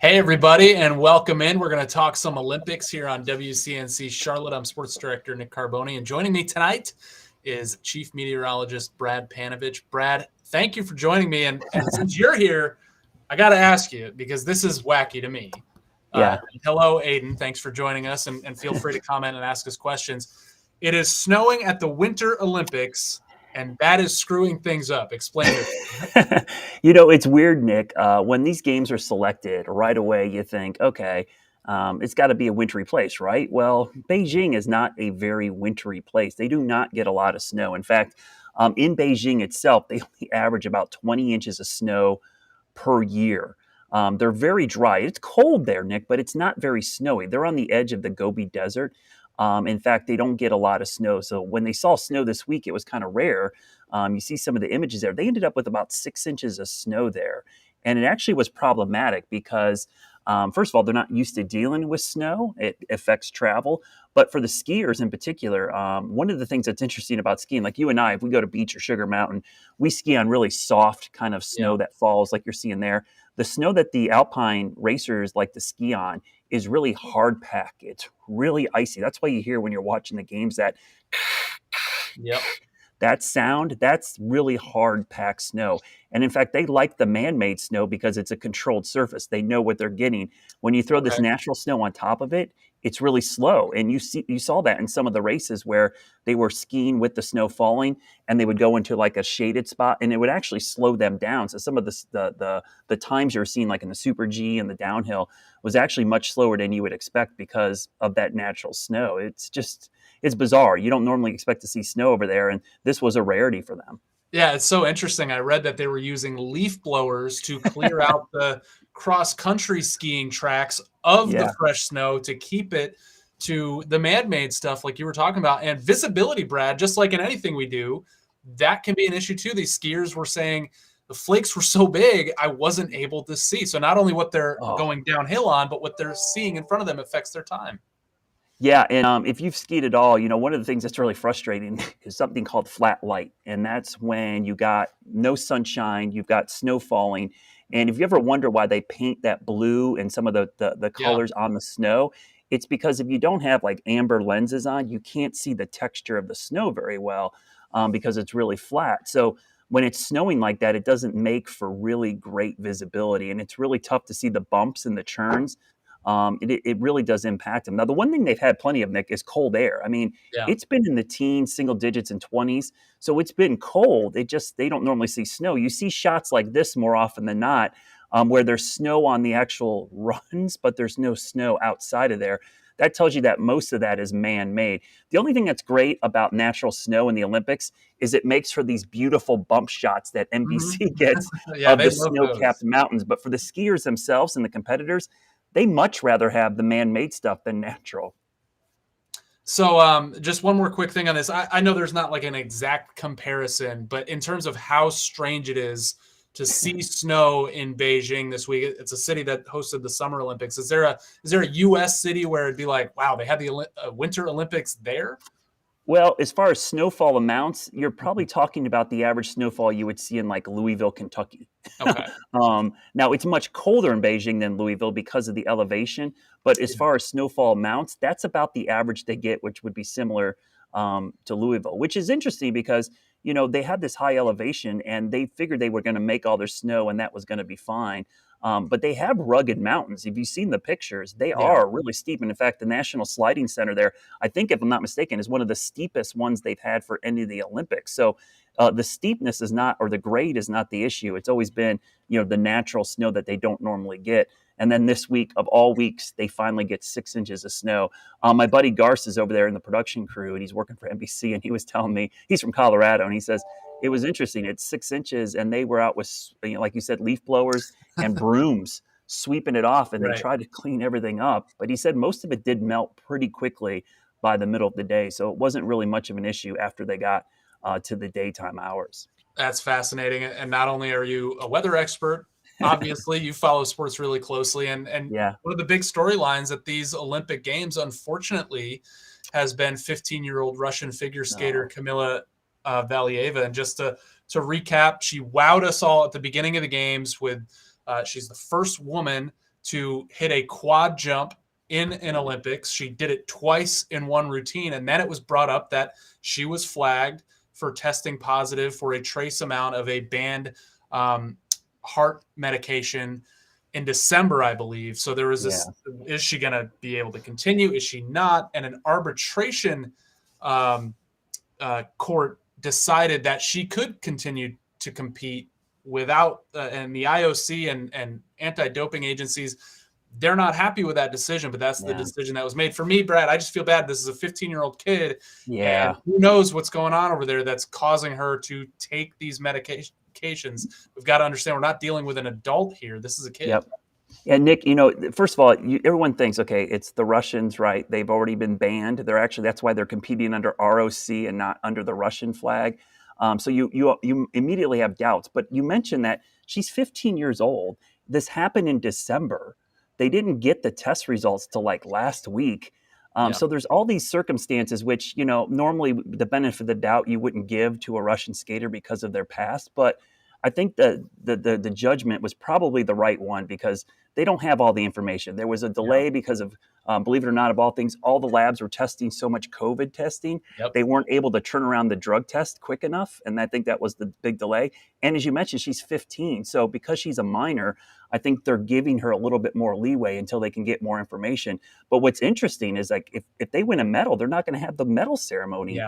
Hey, everybody, and welcome in. We're going to talk some Olympics here on WCNC Charlotte. I'm Sports Director Nick Carboni, and joining me tonight is Chief Meteorologist Brad Panovich. Brad, thank you for joining me. And since you're here, I got to ask you, because this is wacky to me. Yeah. Hello, Aiden. Thanks for joining us, and feel free to comment and ask us questions. It is snowing at the Winter Olympics, and that is screwing things up. Explain it. It's weird, Nick. When these games are selected right away, you think, okay, it's got to be a wintry place, right? Well, Beijing is not a very wintry place. They do not get a lot of snow. In fact, in Beijing itself, they only average about 20 inches of snow per year. They're very dry. It's cold there, Nick, but it's not very snowy. They're on the edge of the Gobi Desert. In fact, they don't get a lot of snow. So when they saw snow this week, it was kind of rare. You see some of the images there. They ended up with about 6 inches of snow there. And it actually was problematic because, first of all, they're not used to dealing with snow. It affects travel. But for the skiers in particular, one of the things that's interesting about skiing, like you and I, if we go to beach or Sugar Mountain, we ski on really soft kind of snow that falls like you're seeing there. The snow that the alpine racers like to ski on is really hard pack. It's really icy. That's why you hear when you're watching the games that sound, that's really hard packed snow. And in fact, they like the man-made snow because it's a controlled surface. They know what they're getting. When you throw this natural snow on top of it, it's really slow. And you saw that in some of the races where they were skiing with the snow falling and they would go into like a shaded spot and it would actually slow them down. So some of the times you're seeing like in the Super G and the downhill was actually much slower than you would expect because of that natural snow. It's bizarre. You don't normally expect to see snow over there, and this was a rarity for them. Yeah, it's so interesting. I read that they were using leaf blowers to clear out the cross-country skiing tracks of the fresh snow to keep it to the man-made stuff like you were talking about. And visibility, Brad, just like in anything we do, that can be an issue too. These skiers were saying the flakes were so big, I wasn't able to see. So not only what they're going downhill on, but what they're seeing in front of them affects their time. Yeah, and if you've skied at all, one of the things that's really frustrating is something called flat light, and that's when you got no sunshine, you've got snow falling, and if you ever wonder why they paint that blue and some of the colors on the snow, it's because if you don't have like amber lenses on, you can't see the texture of the snow very well because it's really flat. So when it's snowing like that, it doesn't make for really great visibility, and it's really tough to see the bumps and the churns. It really does impact them. Now, the one thing they've had plenty of, Nick, is cold air. I mean, it's been in the teens, single digits, and 20s. So it's been cold. They don't normally see snow. You see shots like this more often than not where there's snow on the actual runs, but there's no snow outside of there. That tells you that most of that is man-made. The only thing that's great about natural snow in the Olympics is it makes for these beautiful bump shots that NBC gets of the snow-capped mountains. But for the skiers themselves and the competitors, they much rather have the man-made stuff than natural. So just one more quick thing on this. I know there's not like an exact comparison, but in terms of how strange it is to see snow in Beijing this week, it's a city that hosted the Summer Olympics. Is there a U.S. city where it'd be like, wow, they had the Winter Olympics there? Well, as far as snowfall amounts, you're probably talking about the average snowfall you would see in like Louisville, Kentucky. Okay. Now, it's much colder in Beijing than Louisville because of the elevation. But as far as snowfall amounts, that's about the average they get, which would be similar to Louisville, which is interesting because, they had this high elevation and they figured they were going to make all their snow and that was going to be fine. But they have rugged mountains. If you've seen the pictures, they are really steep. And in fact, the National Sliding Center there, I think, if I'm not mistaken, is one of the steepest ones they've had for any of the Olympics. So the steepness is not, or the grade is not the issue. It's always been, the natural snow that they don't normally get. And then this week, of all weeks, they finally get 6 inches of snow. My buddy Garce is over there in the production crew, and he's working for NBC, and he was telling me, he's from Colorado, and he says, it was interesting. It's 6 inches, and they were out with, like you said, leaf blowers and brooms sweeping it off, and they tried to clean everything up. But he said most of it did melt pretty quickly by the middle of the day, so it wasn't really much of an issue after they got to the daytime hours. That's fascinating. And not only are you a weather expert, obviously you follow sports really closely. And one of the big storylines at these Olympic Games, unfortunately, has been 15-year-old Russian figure skater Camila Valeeva. And just to recap, she wowed us all at the beginning of the games with she's the first woman to hit a quad jump in an Olympics. She did it twice in one routine, and then it was brought up that she was flagged for testing positive for a trace amount of a banned heart medication in December, I believe. So there was this, is she going to be able to continue? Is she not? And an arbitration court decided that she could continue to compete without, and the IOC and anti-doping agencies, they're not happy with that decision, but that's the decision that was made. For me, Brad, I just feel bad. This is a 15-year-old kid, and who knows what's going on over there that's causing her to take these medications. We've got to understand we're not dealing with an adult here. This is a kid. Yep. And Nick, first of all, everyone thinks, okay, it's the Russians, right? They've already been banned. That's why they're competing under ROC and not under the Russian flag. So you immediately have doubts. But you mentioned that she's 15 years old. This happened in December. They didn't get the test results till like last week. So there's all these circumstances which, normally the benefit of the doubt you wouldn't give to a Russian skater because of their past. But I think the judgment was probably the right one because they don't have all the information. There was a delay because of, believe it or not, of all things, all the labs were testing so much COVID testing. They weren't able to turn around the drug test quick enough. And I think that was the big delay. And as you mentioned, she's 15. So because she's a minor, I think they're giving her a little bit more leeway until they can get more information. But what's interesting is like if they win a medal, they're not going to have the medal ceremony.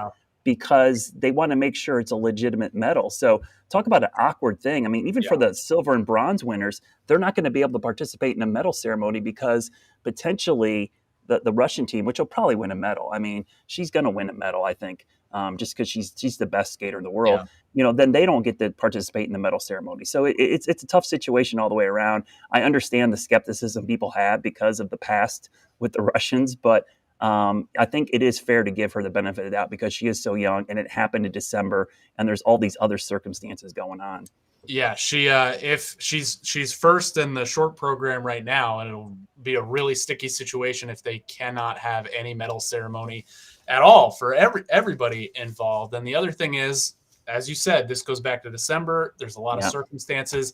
Because they want to make sure it's a legitimate medal. So talk about an awkward thing. I mean, even for the silver and bronze winners, they're not going to be able to participate in a medal ceremony because potentially the Russian team, which will probably win a medal. I mean, she's going to win a medal, I think, just because she's the best skater in the world. Then they don't get to participate in the medal ceremony. So it's a tough situation all the way around. I understand the skepticism people have because of the past with the Russians, but I think it is fair to give her the benefit of the doubt because she is so young and it happened in December and there's all these other circumstances going on. Yeah, she if she's first in the short program right now, and it'll be a really sticky situation if they cannot have any medal ceremony at all for everybody involved. And the other thing is, as you said, this goes back to December. There's a lot of circumstances.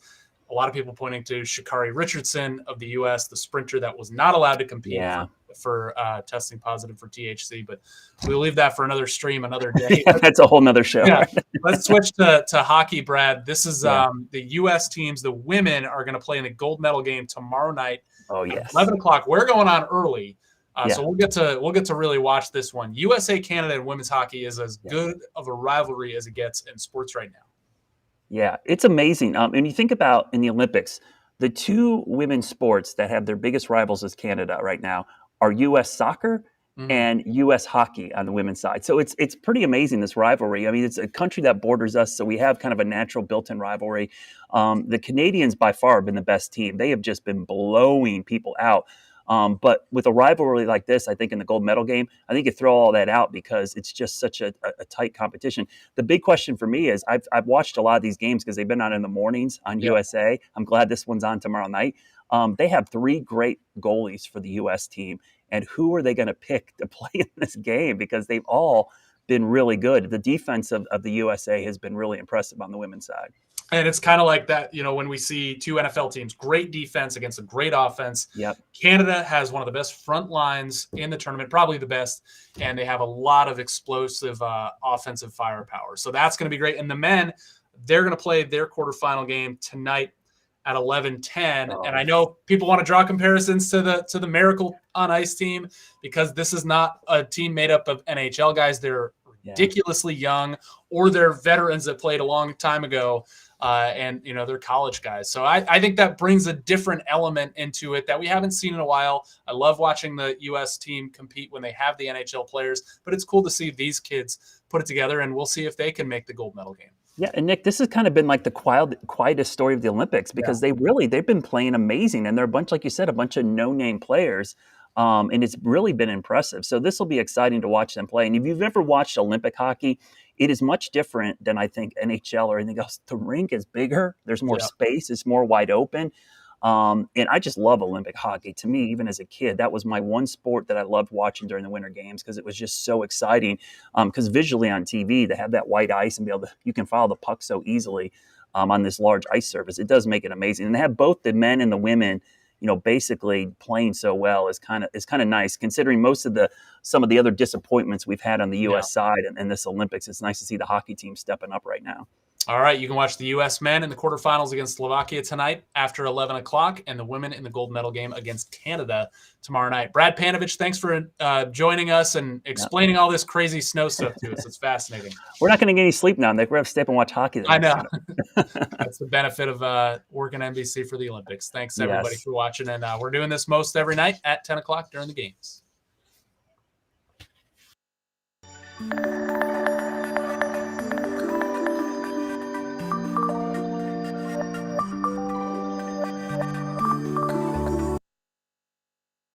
A lot of people pointing to Sha'Carri Richardson of the U.S., the sprinter that was not allowed to compete for testing positive for THC. But we'll leave that for another stream, another day. That's a whole nother show. Let's switch to hockey, Brad. This is the U.S. teams. The women are going to play in the gold medal game tomorrow night. Oh, yes. 11 o'clock. We're going on early. So we'll get to really watch this one. USA, Canada, and women's hockey is as good of a rivalry as it gets in sports right now. Yeah, it's amazing. And you think about in the Olympics, the two women's sports that have their biggest rivals as Canada right now are U.S. soccer and U.S. hockey on the women's side. So it's pretty amazing, this rivalry. I mean, it's a country that borders us, so we have kind of a natural built-in rivalry. The Canadians by far have been the best team. They have just been blowing people out. But with a rivalry like this, I think in the gold medal game, I think you throw all that out because it's just such a tight competition. The big question for me is I've watched a lot of these games because they've been on in the mornings on USA. I'm glad this one's on tomorrow night. They have three great goalies for the U.S. team. And who are they going to pick to play in this game? Because they've all been really good. The defense of the USA has been really impressive on the women's side. And it's kind of like that, when we see two NFL teams, great defense against a great offense. Canada has one of the best front lines in the tournament, probably the best, and they have a lot of explosive offensive firepower. So that's going to be great. And the men, they're going to play their quarterfinal game tonight at 11:10. And I know people want to draw comparisons to the Miracle on Ice team because this is not a team made up of NHL guys. They're ridiculously young, or they're veterans that played a long time ago. And they're college guys. So I think that brings a different element into it that we haven't seen in a while. I love watching the U.S. team compete when they have the NHL players, but it's cool to see these kids put it together, and we'll see if they can make the gold medal game. Yeah, and Nick, this has kind of been like the quietest story of the Olympics because they've been playing amazing, and they're a bunch, like you said, a bunch of no-name players. And it's really been impressive. So this will be exciting to watch them play. And if you've never watched Olympic hockey, it is much different than I think NHL or anything else. The rink is bigger. There's more space. It's more wide open. And I just love Olympic hockey. To me, even as a kid, that was my one sport that I loved watching during the Winter Games because it was just so exciting. Because visually on TV, they have that white ice and you can follow the puck so easily on this large ice surface. It does make it amazing. And they have both the men and the women basically playing so well is kind of nice, considering some of the other disappointments we've had on the U.S. side in this Olympics. It's nice to see the hockey team stepping up right now. All right, you can watch the U.S. men in the quarterfinals against Slovakia tonight after 11 o'clock, and the women in the gold medal game against Canada tomorrow night. Brad Panovich, thanks for joining us and explaining all this crazy snow stuff to us. It's fascinating. We're not going to get any sleep now, Nick. We're going to stay up and watch hockey. I know. That's the benefit of working NBC for the Olympics. Thanks, everybody, for watching. And we're doing this most every night at 10 o'clock during the games.